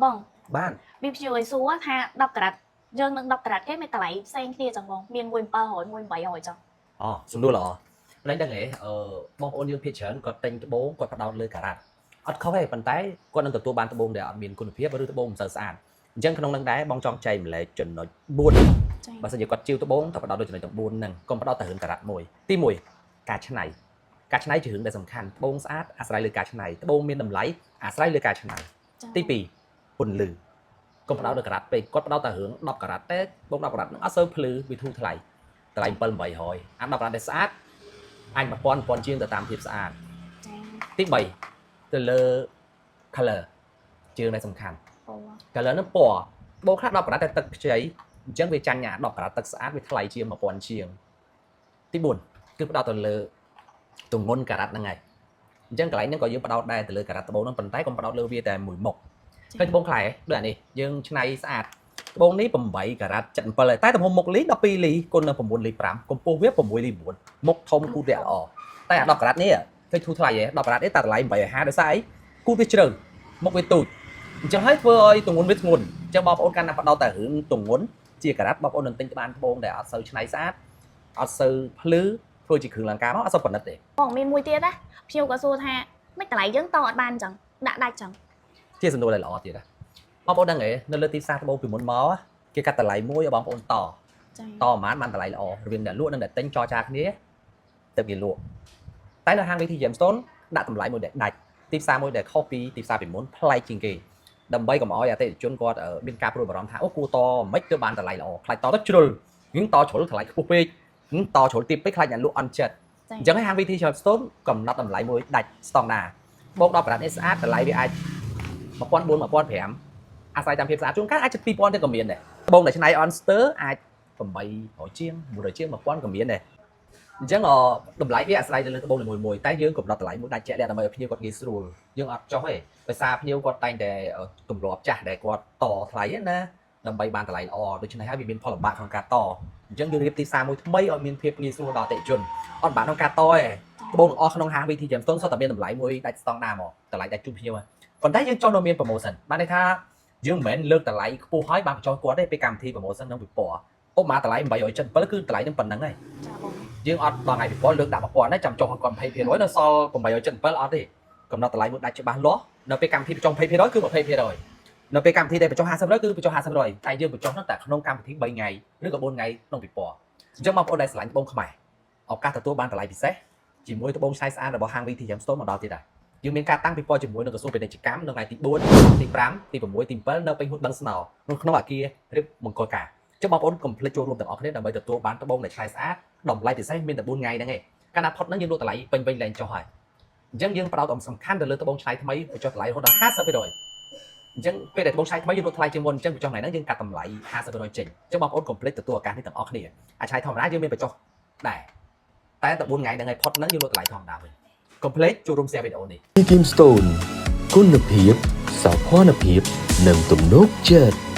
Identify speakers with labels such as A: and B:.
A: Vâng.
B: បាន
A: Vì rồi số tha đọc cả dương nâng đọc cả cái mấy cái lấy xanh kia chẳng vâng miền nguyên ba hỏi nguyên bảy hỏi chẳng
B: អូសំដួលល្អលេងដឹងហ៎បងប្អូនយើងភាគច្រើនគាត់ទិញត្បូងគាត់ផ្ដោតលើការ៉ាត់អត់ខុសទេប៉ុន្តែគាត់នឹងទទួលបានត្បូងដែលអត់មានគុណភាពឬត្បូងមិនសូវស្អាតអញ្ចឹងក្នុងនឹងដែរបងចង់ចែកម្លែកចំណុច4បើសិនជាគាត់ជីវត្បូងទៅផ្ដោតលើចំណុចទាំង4ហ្នឹងកុំផ្ដោតតែរឿងការ៉ាត់មួយទី1ការច្នៃជារឿងដែលសំខាន់ត្បូងស្អាតអាស្រ័យលើការច្នៃត្បូងមានតម្លៃអាស្រ័យលើការច្នៃទី2ពន្លឺកុំផ្ដោតលើការ៉ាត់ពេកគាត់ផ្ដោតតែរឿង10ការ៉ាត់ទេបង10ការ៉ាត់ហ្នឹងអត់សូវភ្លឺវាធូរថ្លៃតម្លៃ7 800អា10ការ៉ាត់ដែលស្អាតអាច1000ជាងទៅតាមភាពស្អាតទី3ទៅលើ color ជឿងដែលសំខាន់ color ហ្នឹងពណ៌បូខ្លះ10ការ៉ាត់តែទឹកខ្ចីអញ្ចឹងវាចាញ់អា10ការ៉ាត់ទឹកស្អាតវាថ្លៃជាង1000ជាងទី4គឺផ្ដោតទៅលើទម្ងន់ការ៉ាត់ហ្នឹងហើយអញ្ចឹងកន្លែងហ្នឹងក៏យើងផ្ដោតដែរទៅលើការ៉ាត់ត្បូងហ្នឹងប៉ុន្តែកុំផ្ដោតលើវាតែមួយមុខឃើញត្បូងខ្លែដូចអានេះយើងច្នៃស្អាតត្បូងនេះ8ការ៉ាត់7ហើយតែទំហំមុខលី12លីគុណនឹង9លី5កម្ពស់វា6លី4មុខធំគូវាល្អតែអា10ការ៉ាត់នេះឃើញធូរថ្លៃហ៎10ការ៉ាត់នេះតែតម្លៃ850ដោយសារអីគូវាជ្រៅមុខវាទូចអញ្ចឹងហើយធ្វើឲ្យទម្ងន់វាធ្ងន់អញ្ចឹងបងប្អូនកាន់តែផ្ដោតតែរឿងទម្ងន់ជាការ៉ាត់បងប្អូននឹងទិញបានត្បូងដែលអត់សូវច្នៃស្អាតអត់សូវភ្លឺធ្វើជាគ្រឿងលង្ការមកអត់សូវប្រណិតទេ
A: Vâng mình mùi tiết á Phiêu có xô tha mấy cái lấy dân to ở ban chẳng đã đạch chẳng
B: ជាសំណួរដែលល្អទៀតណាបងប្អូនដឹងទេនៅលើទីផ្សារត្បូងពីមុនមកគេកាត់តម្លៃមួយឲ្យបងប្អូនតប្រហែលបានតម្លៃល្អរវាងអ្នកលក់និងអ្នកទិញចរចាគ្នាទៅវាលក់តែនៅហាង VT Gemstone ដាក់តម្លៃមួយដែលដាច់ទីផ្សារមួយដែលខុសពីទីផ្សារពីមុនប្លែកជាងគេដើម្បីកុំឲ្យអតិថិជនគាត់មានការព្រួយបារម្ភថាអូគួរតមិនទៅបានតម្លៃល្អខ្លាចតទៅជ្រុលនឹងតជ្រុលតម្លៃខ្ពស់ពេកនឹងតជ្រុលទាបពេកខ្លាចអ្នកលក់អន់ចិត្តអញ្ចឹងហើយហាង VT Gemstone កំណត់តម្លៃមួយដាច់ស្តង់ដាបង10ប្រាក់នេះស្អាតតម្លៃវាអាច1400 1500អាស្រ័យតាមភាពស្អាតជួនកាលអាចជិត2000ទៅក៏មានដែរត្បូងដែលច្នៃ Onster អាច800ជាង100ជាង1000ក៏មានដែរអញ្ចឹងតម្លៃវាអាស្រ័យទៅលើត្បូងនីមួយៗតែយើងកំណត់តម្លៃមួយដាច់ជាក់លាក់ដើម្បីឲ្យភ្ញៀវគាត់ងាយស្រួលយើងអត់ចុះទេដោយសារភ្ញៀវគាត់តែងតែទម្លាប់ចាស់ដែលគាត់តថ្លៃណាដើម្បីបានតម្លៃល្អដូច្នេះហើយវាមានផលលំបាកក្នុងការតអញ្ចឹងយើងរៀបទីផ្សារមួយថ្មីឲ្យមានភាពងាយស្រួលដល់អតិថិជនអត់បានក្នុងការតទេត្បូងទាំងអស់ក្នុងហាង VT Gemstone សុទ្ធតែមានតម្លៃមួយដាច់ស្តង់ដាមកតម្លៃដាច់ជូនភ្ញៀវប៉ុន្តែយើងចង់នៅមាន promotion បានន័យថាយើងមិនមែនលើកតម្លៃខ្ពស់ហើយបានបញ្ចុះគាត់ទេពេលកម្មវិធី promotion នឹងពិព័រណ៍ឧបមាតម្លៃ877គឺតម្លៃនឹងប៉ុណ្្នឹងហើយយើងអត់ដល់ថ្ងៃពិព័រណ៍លើកដាក់1000ទេចាំចុះគាត់ 20% នៅសល់877អត់ទេកំណត់តម្លៃមួយដាច់ច្បាស់លាស់នៅពេលកម្មវិធីបញ្ចុះ 20% គឺ 20% នៅពេលកម្មវិធីដែលបញ្ចុះ 50% គឺបញ្ចុះ 50% តែយើងបញ្ចុះនោះតែក្នុងកម្មវិធី3ថ្ងៃឬក៏4ថ្ងៃក្នុងពិព័រណ៍អញ្ចឹងបងប្អូនដែលស្រឡាញ់ត្បូងខ្មែរឱកាសទទួលបានតម្លៃពិសេសជាមួយត្បូងឆ្នៃស្អាតរបស់ហាង VT Gemstone មកដល់ទៀតដែរយើងមានការតាំងពិព័រណ៍ជាមួយនឹងក្រសួងពាណិជ្ជកម្មនៅថ្ងៃទី4ទី5ទី6ទី7នៅពេញហួតបឹងស្នោនៅក្នុងអគាររៀបមង្គលការចុះបងប្អូនកុំភ្លេចចូលរួមទាំងអស់គ្នាដើម្បីទទួលបានត្បូងដែលឆ្នៃស្អាតតម្លៃពិសេសមានតែ4ថ្ងៃហ្នឹងឯងកាលណាផុតហ្នឹងយើងលក់តម្លៃពេញឡើងចុះហើយអញ្ចឹងយើងផ្ដោតសំខាន់ទៅលើត្បូងឆ្នៃថ្មីបញ្ចុះតម្លៃរហូតដល់ 50% អញ្ចឹងពេលដែលត្បូងឆ្នៃថ្មីយើងលក់ថ្លៃជាងមុនអញ្ចឹងបញ្ចុះថ្ងៃហ្នឹងយើងកាត់តម្លៃ 50% ចេញអញ្ចឹងបងប្អូនកុំភ្លេចទទួលឱកាសនេះទាំងអស់គ្នាអាចឆ្នៃធម្មតាយើងមានបញ្ចុះដែរតែតែ4ថ្ងៃហ្នឹងឯងផុតហ្នឹងយើងលក់តម្លៃធម្មតាវិញកុំភ្លេចចូលរួម share វីដេអូនេះ
C: Gemstone គុណភាពសោភ័ណភាពនិងទំនុកចិត្ត